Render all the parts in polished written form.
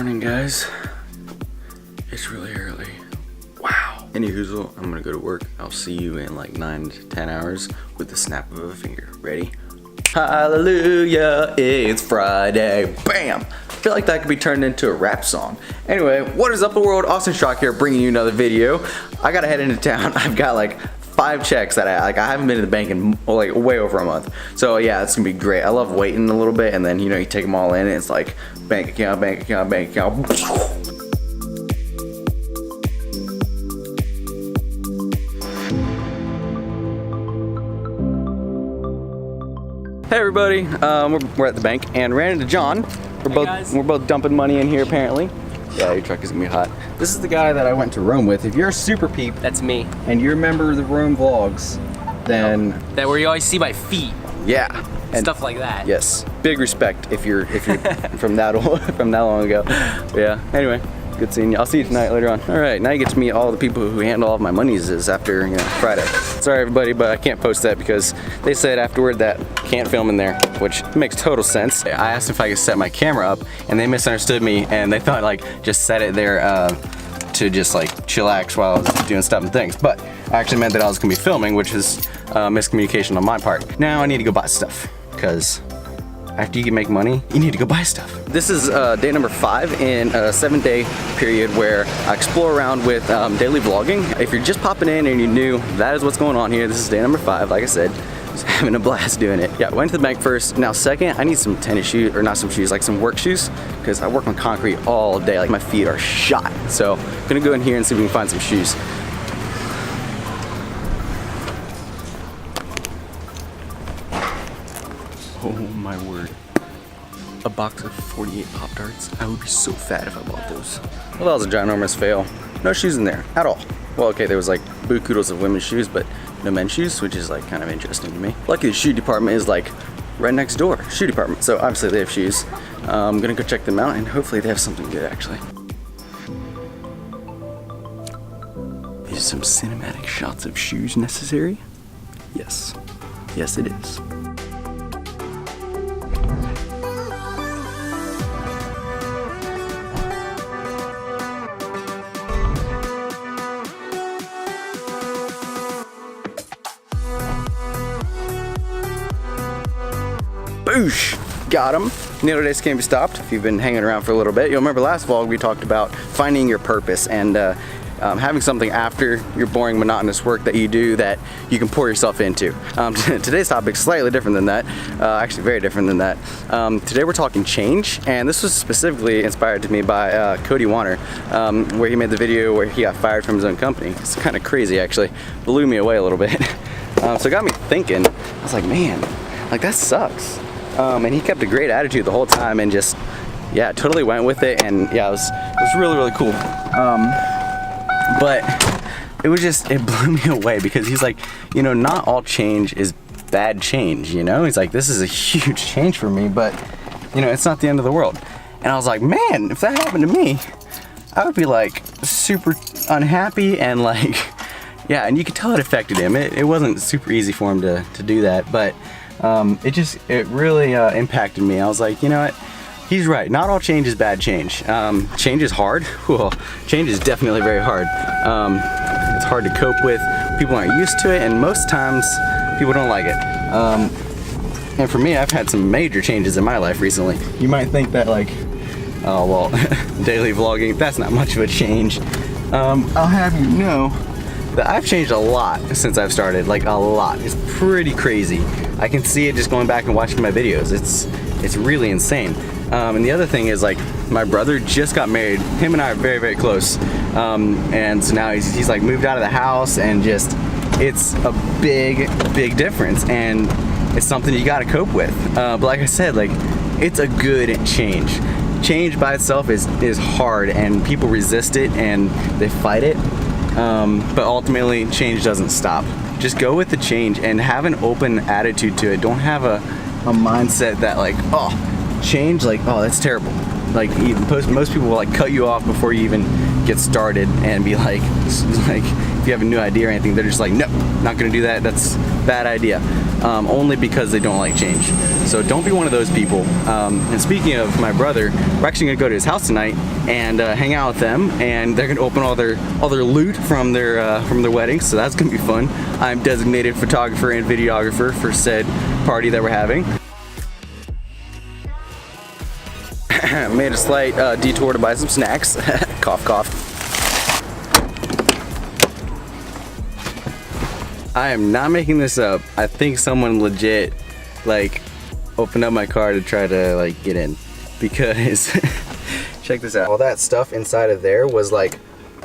morning, guys. It's really early. Wow. Anyhoozle, I'm gonna go to work. I'll see you in like 9 to 10 hours with the snap of a finger. Ready? Hallelujah, it's Friday. Bam! I feel like that could be turned into a rap song. Anyway, what is up the world? Austin Schrock here, bringing you another video. I gotta head into town. I've got like 5 checks that I haven't been to the bank in like way over a month. So yeah, it's gonna be great. I love waiting a little bit and then you take them all in and it's like bank account, bank account, bank account. Hey everybody, we're at the bank and ran into John. We're both dumping money in here apparently. Yeah, your truck is gonna be hot. This is the guy that I went to Rome with. If you're a super peep, that's me. And you remember the Rome vlogs, then that where you always see my feet. Yeah. And stuff like that. Yes. Big respect if you're from that long ago. Yeah. Anyway, good seeing you. I'll see you tonight later on. All right. Now you get to meet all the people who handle all of my monies after Friday. Sorry everybody, but I can't post that because they said afterward that can't film in there, which makes total sense. I asked if I could set my camera up, and they misunderstood me, and they thought like just set it there to just like chillax while I was doing stuff and things. But I actually meant that I was gonna be filming, which is miscommunication on my part. Now I need to go buy stuff because after you can make money, you need to go buy stuff. This is day number 5 in a 7-day period where I explore around with daily vlogging. If you're just popping in and you're new, that is what's going on here. This is day number 5, like I said. Just having a blast doing it. Yeah, went to the bank first. Now second, I need some tennis shoes, or not some shoes, like some work shoes, because I work on concrete all day. Like my feet are shot. So I'm gonna go in here and see if we can find some shoes. Oh my word. A box of 48 Pop-Tarts. I would be so fat if I bought those. Well, that was a ginormous fail. No shoes in there at all. Well, okay, there was like buku-doodles of women's shoes, but no men's shoes, which is like kind of interesting to me. Lucky the shoe department is like right next door, shoe department. So obviously they have shoes. I'm gonna go check them out and hopefully they have something good actually. Is some cinematic shots of shoes necessary? Yes. Yes, it is. Boosh! Got him. Nail days can't be stopped. If you've been hanging around for a little bit, you'll remember last vlog we talked about finding your purpose and having something after your boring, monotonous work that you do that you can pour yourself into. Today's topic is slightly different than that. Actually, very different than that. Today we're talking change, and this was specifically inspired to me by Cody where he made the video where he got fired from his own company. It's kind of crazy, actually. Blew me away a little bit. So it got me thinking. I was like, man, like that sucks. And he kept a great attitude the whole time and just, yeah, totally went with it. And yeah, it was really, really cool. But it blew me away because he's like, not all change is bad change, He's like, this is a huge change for me, but, it's not the end of the world. And I was like, man, if that happened to me, I would be like super unhappy and like, yeah, and you could tell it affected him. It wasn't super easy for him to do that, but it really impacted me. I was like, you know what? He's right. Not all change is bad change. Change is hard. Well, change is definitely very hard. It's hard to cope with. People aren't used to it, and most times people don't like it. And for me, I've had some major changes in my life recently. You might think that like, oh well, daily vlogging, that's not much of a change. I'll have you know that I've changed a lot since I've started, like a lot. It's pretty crazy. I can see it just going back and watching my videos. It's really insane. And the other thing is like my brother just got married. Him and I are very, very close. And so now he's like moved out of the house and just, it's a big, big difference. And it's something you gotta cope with. But like I said, like it's a good change. Change by itself is hard and people resist it and they fight it. But ultimately change doesn't stop. Just go with the change and have an open attitude to it. Don't have a mindset that like, oh, change, like, oh, that's terrible. Like most people will like cut you off before you even get started and be like if you have a new idea or anything, they're just like, no, not gonna do that, that's a bad idea. only because they don't like change. So don't be one of those people. And speaking of my brother, we're actually gonna go to his house tonight and hang out with them, and they're gonna open all their loot from their wedding. So that's gonna be fun. I'm designated photographer and videographer for said party that we're having. Made a slight detour to buy some snacks. Cough, cough. I am not making this up. I think someone legit like opened up my car to try to like get in, because check this out. All that stuff inside of there was like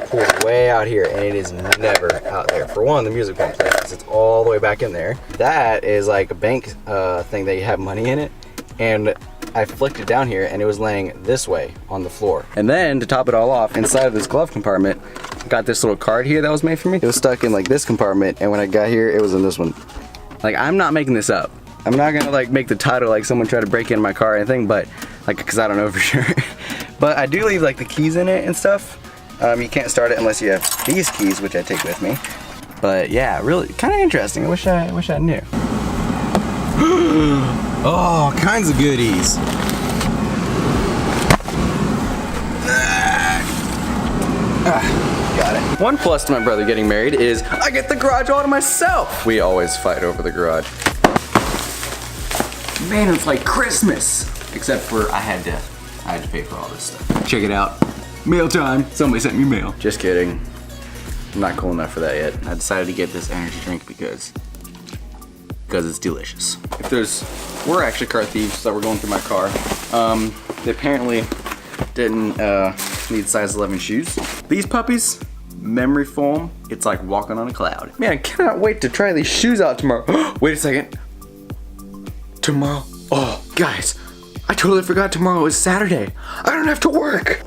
pulled way out here, and it is never out there. For one, the music won't play because it's all the way back in there. That is like a bank thing that you have money in it, and I flicked it down here and it was laying this way on the floor. And then to top it all off, inside of this glove compartment, got this little card here that was made for me. It was stuck in like this compartment, and when I got here, it was in this one. Like, I'm not making this up. I'm not gonna like make the title like someone tried to break into my car or anything, but like, cause I don't know for sure. But I do leave like the keys in it and stuff. You can't start it unless you have these keys, which I take with me. But yeah, really kind of interesting. I wish I knew. Oh, kinds of goodies. Got it. One plus to my brother getting married is I get the garage all to myself. We always fight over the garage. Man, it's like Christmas. Except for I had to pay for all this stuff. Check it out. Mail time. Somebody sent me mail. Just kidding. I'm not cool enough for that yet. I decided to get this energy drink because it's delicious. We're actually car thieves that were going through my car. They apparently didn't need size 11 shoes. These puppies, memory foam, it's like walking on a cloud. Man, I cannot wait to try these shoes out tomorrow. Wait a second. Tomorrow? Oh, guys, I totally forgot tomorrow is Saturday. I don't have to work.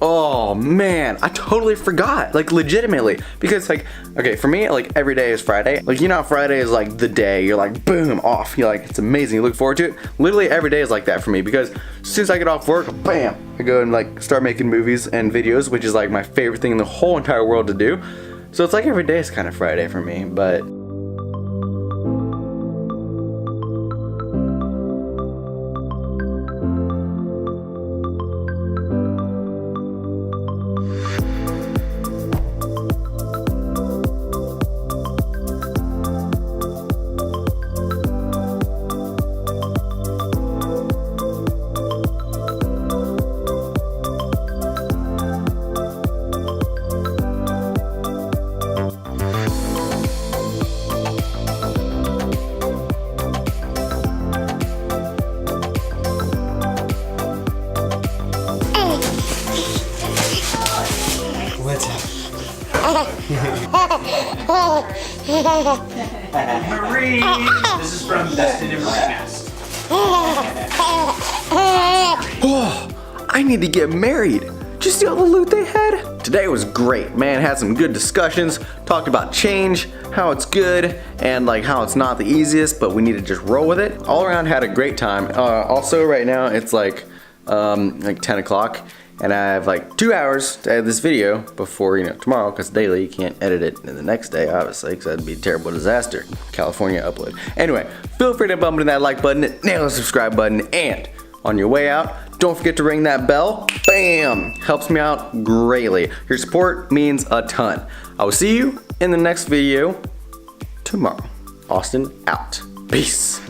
Oh man, I totally forgot, like legitimately, because like, okay, for me, like every day is Friday. Like, you know how Friday is like the day, you're like, boom, off. You're like, it's amazing, you look forward to it. Literally every day is like that for me, because as soon as I get off work, bam, I go and like start making movies and videos, which is like my favorite thing in the whole entire world to do. So it's like every day is kind of Friday for me, but Marie! This is from Destin and Mass. oh, I need to get married. Did you see all the loot they had? Today was great, man. Had some good discussions, talked about change, how it's good, and like how it's not the easiest, but we need to just roll with it. All around had a great time. Also right now it's like 10 o'clock. And I have like 2 hours to edit this video before, tomorrow, because daily you can't edit it in the next day, obviously, because that'd be a terrible disaster. California upload. Anyway, feel free to bump into that like button, nail the subscribe button, and on your way out, don't forget to ring that bell. Bam! Helps me out greatly. Your support means a ton. I will see you in the next video tomorrow. Austin out. Peace.